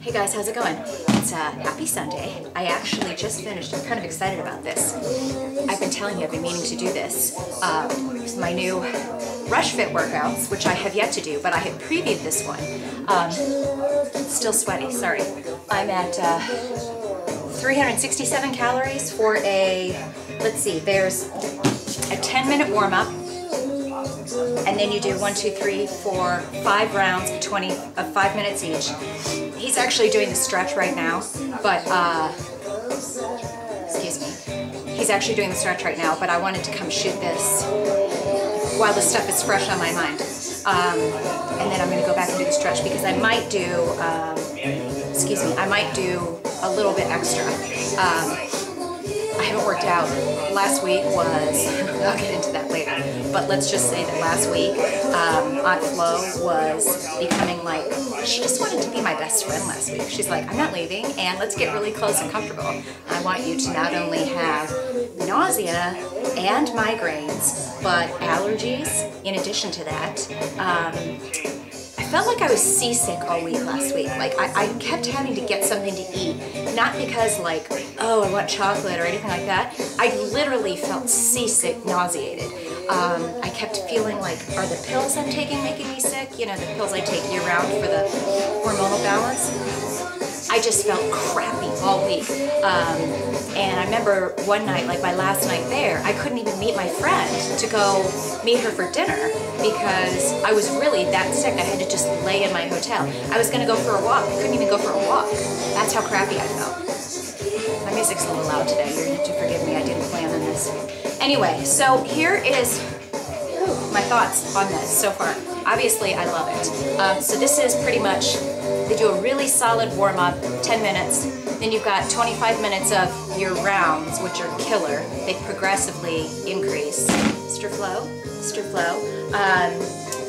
Hey guys, how's it going? It's happy Sunday. I actually just finished. I'm kind of excited about this. I've been telling you I've been meaning to do this. My new Rush Fit workouts, which I have yet to do, but I had previewed this one. Still sweaty, sorry. I'm at 367 calories for a, let's see, there's a 10-minute warm-up, and then you do 1, 2, 3, 4, 5 rounds of 5 minutes each. He's actually doing the stretch right now, but, excuse me. He's actually doing the stretch right now, but I wanted to come shoot this while the stuff is fresh on my mind. And then I'm gonna go back and do the stretch because I might do, excuse me, I might do a little bit extra. I haven't worked out. Last week was, I'll get into that later, but let's just say that last week, Aunt Flo was becoming like, she just wanted to be my best friend last week. She's like, I'm not leaving, and let's get really close and comfortable. I want you to not only have nausea and migraines, but allergies in addition to that. I felt like I was seasick all week last week. Like I kept having to get something to eat, not because like, oh, I want chocolate or anything like that. I literally felt seasick, nauseated. I kept feeling like, are the pills I'm taking making me sick? You know, the pills I take year round for the hormonal balance. I just felt crappy all week. And I remember one night, like my last night there, I couldn't even meet my friend to go meet her for dinner because I was really that sick. I had to just lay in my hotel. I was gonna go for a walk. I couldn't even go for a walk. That's how crappy I felt. My music's a little loud today. You're gonna have to forgive me. I didn't plan on this. Anyway, so here is my thoughts on this so far. Obviously, I love it. So this is pretty much, they do a really solid warm-up, 10 minutes. Then you've got 25 minutes of your rounds, which are killer. They progressively increase. Mr. Flow.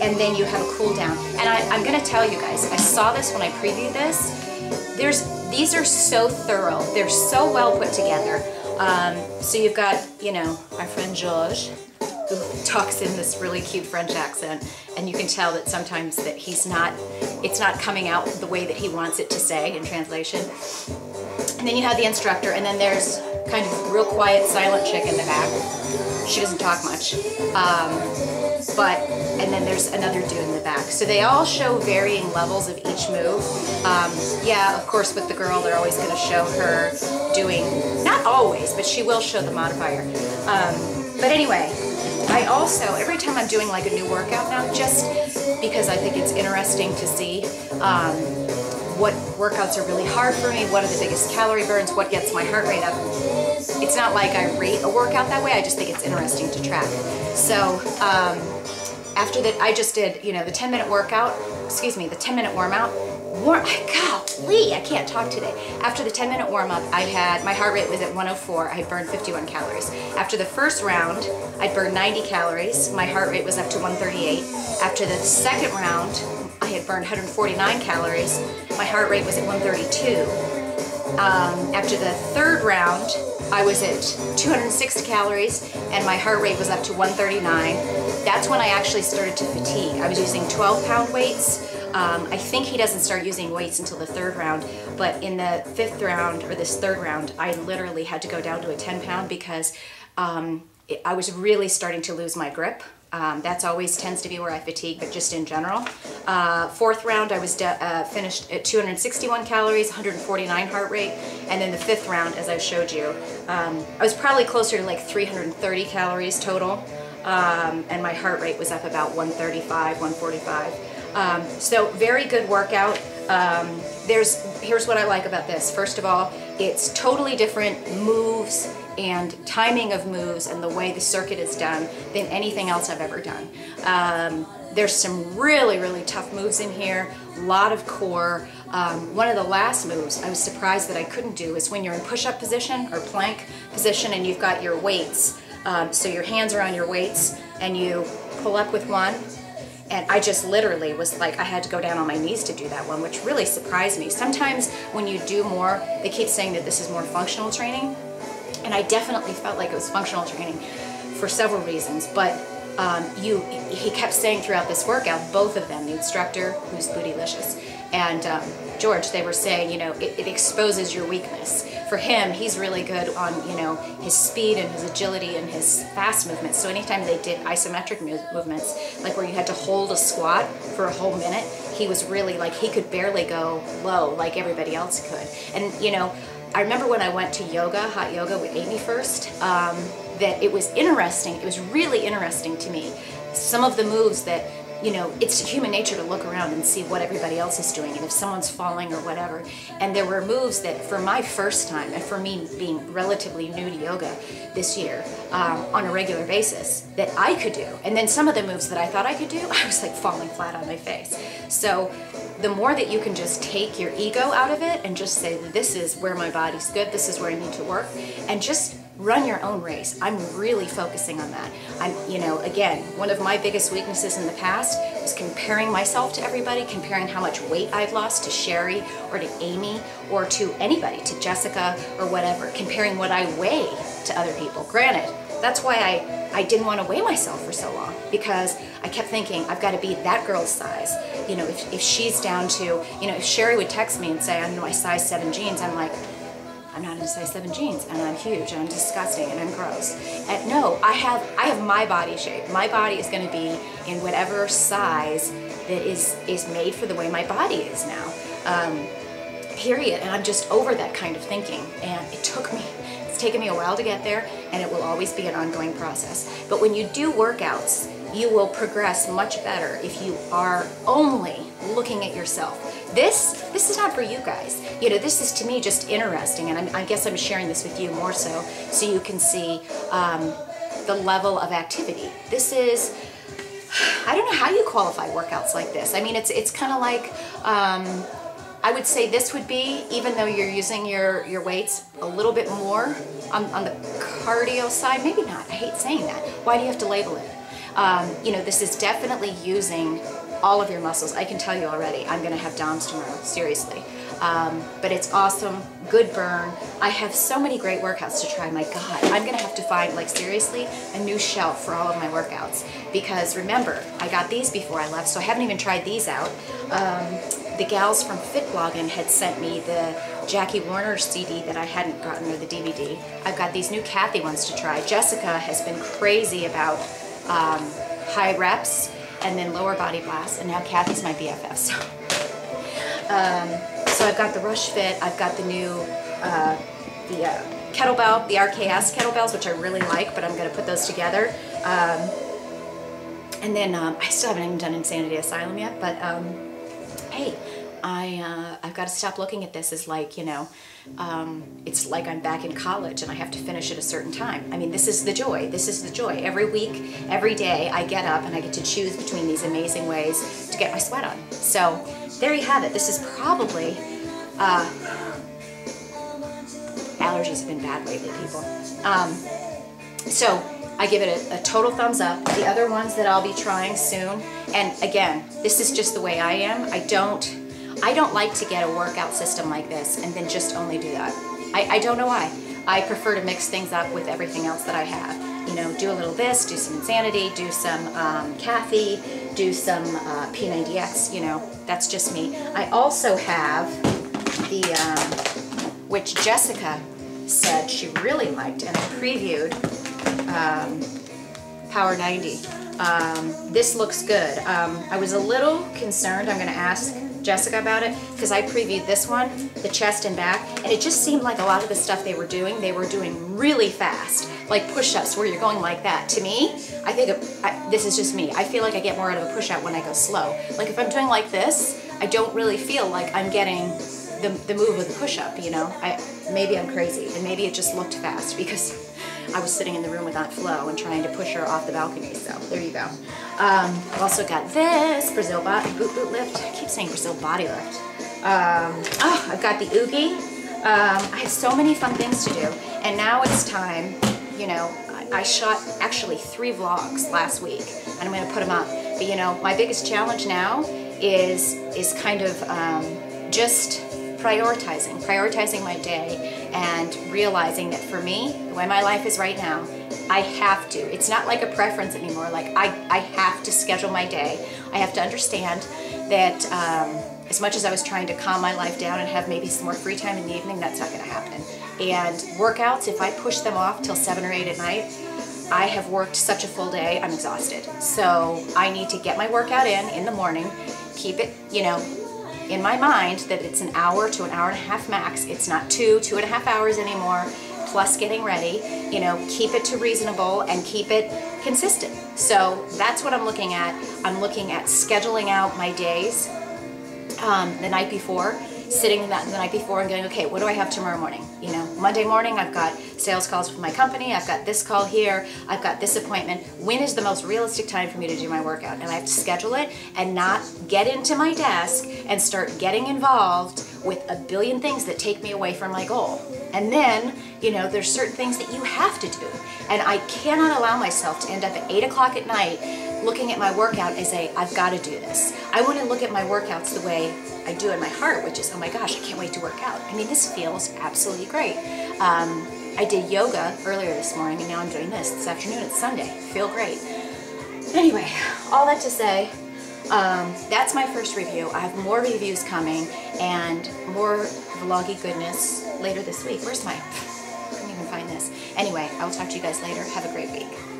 And then you have a cool down. And I'm gonna tell you guys, I saw this when I previewed this. These are so thorough. They're so well put together. So you've got, you know, my friend George, who talks in this really cute French accent, and you can tell that sometimes that it's not coming out the way that he wants it to say in translation. And then you have the instructor, and then there's kind of real quiet, silent chick in the back. She doesn't talk much. And then there's another dude in the back. So they all show varying levels of each move. Yeah, of course with the girl, they're always gonna show her doing, not always, but she will show the modifier. But anyway, I also, every time I'm doing like a new workout now, just because I think it's interesting to see what workouts are really hard for me, what are the biggest calorie burns, what gets my heart rate up. It's not like I rate a workout that way, I just think it's interesting to track. So after that, I just did, you know, the 10-minute workout, excuse me, the 10-minute warm-out. Golly, I can't talk today. After the 10-minute warm-up, my heart rate was at 104. I had burned 51 calories. After the first round, I'd burned 90 calories. My heart rate was up to 138. After the second round, I had burned 149 calories. My heart rate was at 132. After the third round, I was at 206 calories and my heart rate was up to 139. That's when I actually started to fatigue. I was using 12-pound weights. I think he doesn't start using weights until the third round, but in the fifth round, or this third round, I literally had to go down to a 10-pound because I was really starting to lose my grip. That's always tends to be where I fatigue, but just in general. Fourth round, I was finished at 261 calories, 149 heart rate, and then the fifth round, as I showed you, I was probably closer to like 330 calories total, and my heart rate was up about 135, 145. So very good workout. Here's what I like about this. First of all, it's totally different moves and timing of moves and the way the circuit is done than anything else I've ever done. There's some really, really tough moves in here, a lot of core. One of the last moves I was surprised that I couldn't do is when you're in push-up position or plank position and you've got your weights. So your hands are on your weights and you pull up with one. And I just literally was like, I had to go down on my knees to do that one, which really surprised me. Sometimes when you do more, they keep saying that this is more functional training. And I definitely felt like it was functional training for several reasons. But he kept saying throughout this workout, both of them, the instructor, who's bootylicious, and George, they were saying, you know, it exposes your weakness. For him, he's really good on, you know, his speed and his agility and his fast movements. So anytime they did isometric movements, like where you had to hold a squat for a whole minute, he was really like, he could barely go low like everybody else could. And, you know, I remember when I went to yoga, hot yoga with Amy first, that it was interesting. It was really interesting to me. Some of the moves that, you know, it's human nature to look around and see what everybody else is doing and if someone's falling or whatever. And there were moves that for my first time, and for me being relatively new to yoga this year, on a regular basis, that I could do. And then some of the moves that I thought I could do, I was like falling flat on my face. So the more that you can just take your ego out of it and just say, this is where my body's good, this is where I need to work, and just run your own race. I'm really focusing on that. I'm, you know, again, one of my biggest weaknesses in the past was comparing myself to everybody, comparing how much weight I've lost to Sherry or to Amy or to anybody, to Jessica or whatever, comparing what I weigh to other people. Granted, that's why I didn't want to weigh myself for so long, because I kept thinking, I've got to be that girl's size. You know, if she's down to, you know, if Sherry would text me and say, I'm in my size 7 jeans, I'm like, I'm not in size 7 jeans, and I'm huge, and I'm disgusting, and I'm gross. And no, I have my body shape. My body is going to be in whatever size that is made for the way my body is now. Period. And I'm just over that kind of thinking. And it's taken me a while to get there, and it will always be an ongoing process. But when you do workouts, you will progress much better if you are only looking at yourself. This is not for you guys. You know, this is to me just interesting, and I guess I'm sharing this with you more so you can see the level of activity. This is, I don't know how you qualify workouts like this. I mean, it's kind of like, I would say this would be, even though you're using your weights a little bit more on the cardio side, maybe not, I hate saying that. Why do you have to label it? You know, this is definitely using all of your muscles. I can tell you already, I'm gonna have DOMs tomorrow, seriously. But it's awesome, good burn. I have so many great workouts to try. My God, I'm gonna have to find, like, seriously, a new shelf for all of my workouts. Because remember, I got these before I left, so I haven't even tried these out. The gals from Fit Blogging had sent me the Jackie Warner CD that I hadn't gotten, or the DVD. I've got these new Kathy ones to try. Jessica has been crazy about high reps and then lower body blasts, and now Kathy's my BFF. So I've got the Rush Fit, I've got the new kettlebell, the RKS kettlebells, which I really like, but I'm going to put those together. And then I still haven't even done Insanity Asylum yet, but hey, I've got to stop looking at this as like, you know, it's like I'm back in college and I have to finish at a certain time. I mean, this is the joy. This is the joy. Every week, every day, I get up and I get to choose between these amazing ways to get my sweat on. So there you have it. This is probably, allergies have been bad lately, people. So I give it a total thumbs up. The other ones that I'll be trying soon, and again, this is just the way I am. I don't like to get a workout system like this and then just only do that. I don't know why. I prefer to mix things up with everything else that I have. You know, do a little this, do some Insanity, do some Kathy, do some P90X, you know, that's just me. I also have the, which Jessica said she really liked, and I previewed Power 90. This looks good. I was a little concerned, I'm gonna ask Jessica about it, because I previewed this one, the chest and back, and it just seemed like a lot of the stuff they were doing really fast, like push-ups where you're going like that. To me, I think this is just me. I feel like I get more out of a push-up when I go slow. Like if I'm doing like this, I don't really feel like I'm getting the move of the push-up, you know? Maybe I'm crazy, and maybe it just looked fast because I was sitting in the room with Aunt Flo and trying to push her off the balcony, so there you go. I've also got this Brazil boot lift. I keep saying Brazil body lift. I've got the Oogie. I have so many fun things to do, and now it's time. You know, I shot actually 3 vlogs last week, and I'm going to put them up. But you know, my biggest challenge now is kind of just prioritizing my day, and realizing that for me, the way my life is right now, I have to. It's not like a preference anymore. Like I have to schedule my day. I have to understand that as much as I was trying to calm my life down and have maybe some more free time in the evening, that's not going to happen. And workouts, if I push them off till 7 or 8 at night, I have worked such a full day, I'm exhausted. So I need to get my workout in the morning, keep it, you know, in my mind that it's an hour to an hour and a half max. It's not 2.5 hours anymore, plus getting ready. You know, keep it to reasonable and keep it consistent. So that's what I'm looking at. I'm looking at scheduling out my days the night before, sitting the night before and going, okay, what do I have tomorrow morning? You know, Monday morning I've got sales calls with my company, I've got this call here, I've got this appointment. When is the most realistic time for me to do my workout? And I have to schedule it and not get into my desk and start getting involved with a billion things that take me away from my goal. And then, you know, there's certain things that you have to do. And I cannot allow myself to end up at 8 o'clock at night looking at my workout and say, I've got to do this. I want to look at my workouts the way I do in my heart, which is, oh my gosh, I can't wait to work out. I mean, this feels absolutely great. I did yoga earlier this morning, and now I'm doing this afternoon. It's Sunday. Feel great. Anyway, all that to say, that's my first review. I have more reviews coming and more vloggy goodness later this week. Where's my, I couldn't even find this. Anyway, I will talk to you guys later. Have a great week.